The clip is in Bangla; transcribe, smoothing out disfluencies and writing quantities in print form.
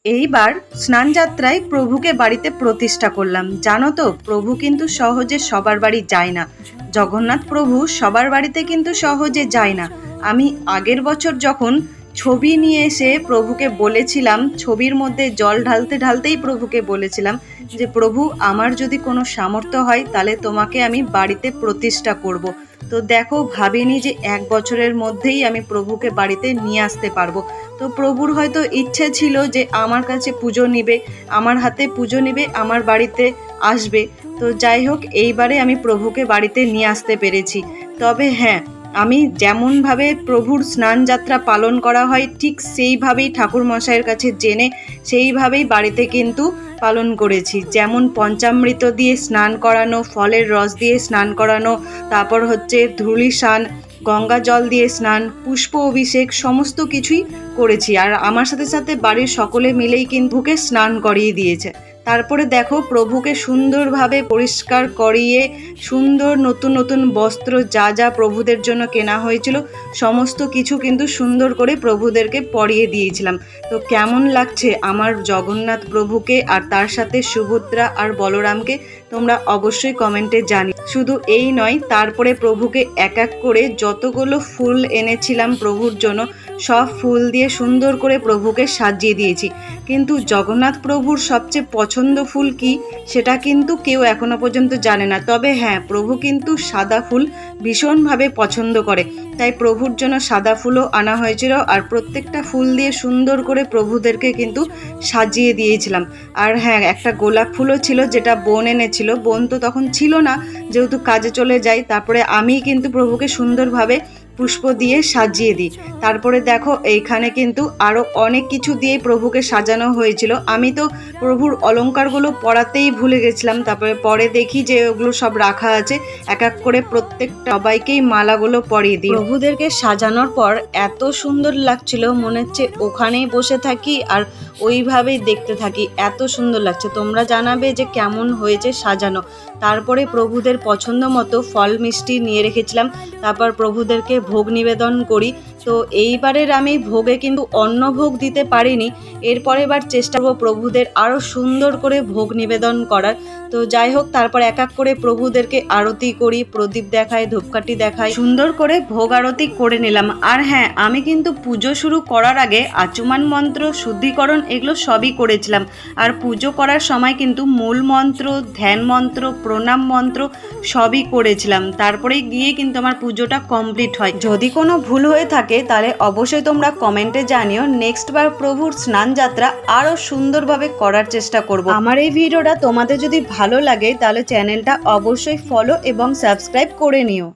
এইবার স্নানযাত্রায় প্রভুকে বাড়িতে প্রতিষ্ঠা করলাম। জানো তো, প্রভু কিন্তু সহজে সবার বাড়ি যায় না। জগন্নাথ প্রভু সবার বাড়িতে কিন্তু সহজে যায় না। আমি আগের বছর যখন ছবি নিয়ে এসে প্রভুকে বলেছিলাম, ছবির মধ্যে জল ঢালতে ঢালতেই প্রভুকে বলেছিলাম যে প্রভু, আমার যদি কোনো সামর্থ্য হয় তাহলে তোমাকে আমি বাড়িতে প্রতিষ্ঠা করব। তো দেখো, ভাবিনি যে 1 বছরের মধ্যেই আমি প্রভুকে বাড়িতে নিয়ে আসতে পারবো। তো প্রভুর হয়তো ইচ্ছে ছিল যে আমার কাছে পুজো নিবে, আমার হাতে পুজো নিবে, আমার বাড়িতে আসবে। তো যাই হোক, এইবারে আমি প্রভুকে বাড়িতে নিয়ে আসতে পেরেছি। তবে হ্যাঁ, আমি যেমনভাবে প্রভুর স্নানযাত্রা পালন করা হয় ঠিক সেইভাবেই ঠাকুরমশাইয়ের কাছে জেনে সেইভাবেই বাড়িতে কিন্তু পালন করেছি। যেমন পঞ্চামৃত দিয়ে স্নান করানো, ফলের রস দিয়ে স্নান করানো, তারপর হচ্ছে ধূলি স্নান, গঙ্গা জল দিয়ে স্নান, পুষ্প অভিষেক, সমস্ত কিছুই করেছি। আর আমার সাথে সাথে বাড়ির সকলে মিলেই কিন্তু ওকে স্নান করিয়ে দিয়েছে। তারপরে দেখো, প্রভুকে সুন্দরভাবে পরিষ্কার করিয়ে সুন্দর নতুন নতুন বস্ত্র যা যা প্রভুদের জন্য কেনা হয়েছিল সমস্ত কিছু কিন্তু সুন্দর করে প্রভুদেরকে পরিয়ে দিয়েছিলাম। তো কেমন লাগছে আমার জগন্নাথ প্রভুকে আর তার সাথে সুভদ্রা আর বলরামকে তোমরা অবশ্যই কমেন্টে জানিও। শুধু এই নয়, তারপরে প্রভুকে এক এক করে যতগুলো ফুল এনেছিলাম প্রভুর জন্য সব ফুল দিয়ে সুন্দর করে প্রভুকে সাজিয়ে দিয়েছি। কিন্তু জগন্নাথ প্রভুর সবচেয়ে পছন্দ ফুল কি সেটা কিন্তু কেউ এখনো পর্যন্ত জানে না। তবে হ্যাঁ, প্রভু কিন্তু সাদা ফুল ভীষণভাবে পছন্দ করে, তাই প্রভুর জন্য সাদা ফুলও আনা হয়েছিল। আর প্রত্যেকটা ফুল দিয়ে সুন্দর করে প্রভুদেরকে কিন্তু সাজিয়ে দিয়েছিলাম। আর হ্যাঁ, একটা গোলাপ ফুলও ছিল যেটা বোন এনেছিল। বোন তো তখন ছিল না, যেহেতু কাজে চলে যায়। তারপরে আমি কিন্তু প্রভুকে সুন্দরভাবে পুষ্প দিয়ে সাজিয়ে দিই। তারপরে দেখো, এইখানে কিন্তু আরও অনেক কিছু দিয়ে প্রভুকে সাজানো হয়েছিল। আমি তো প্রভুর অলংকারগুলো পরাতেই ভুলে গেছিলাম। তারপরে পরে দেখি যে ওগুলো সব রাখা আছে, এক এক করে প্রত্যেকটা সবাইকেই মালাগুলো পরিয়ে দিই। প্রভুদেরকে সাজানোর পর এত সুন্দর লাগছিল, মনে হচ্ছে ওখানেই বসে থাকি আর ওইভাবেই দেখতে থাকি, এত সুন্দর লাগছে। তোমরা জানাবে যে কেমন হয়েছে সাজানো। তারপরে প্রভুদের পছন্দ মতো ফল মিষ্টি নিয়ে রেখেছিলাম, তারপর প্রভুদেরকে ভোগ নিবেদন করি। তো এইবারের আমি ভোগে কিন্তু অন্ন ভোগ দিতে পারিনি। এরপরে এবার চেষ্টা করব প্রভুদের আরও সুন্দর করে ভোগ নিবেদন করার। তো যাই হোক, তারপর এক এক করে প্রভুদেরকে আরতি করি, প্রদীপ দেখাই, ধূপকাঠি দেখাই, সুন্দর করে ভোগ আরতি করে নিলাম। আর হ্যাঁ, আমি কিন্তু পুজো শুরু করার আগে আচমান মন্ত্র, শুদ্ধিকরণ এগুলো সবই করেছিলাম। আর পুজো করার সময় কিন্তু মূল মন্ত্র, ধ্যান মন্ত্র, প্রণাম মন্ত্র সবই করেছিলাম। তারপরে গিয়ে কিন্তু আমার পুজোটা কমপ্লিট হয়। যদি কোনো ভুল হয়ে থাকে তাহলে অবশ্যই তোমরা কমেন্টে জানিও। নেক্সট বার প্রভুর স্নান যাত্রা আরও সুন্দরভাবে করার চেষ্টা করব। আমার এই ভিডিওটা তোমাদের যদি ভালো লাগে তাহলে চ্যানেলটা অবশ্যই ফলো এবং সাবস্ক্রাইব করে নিও।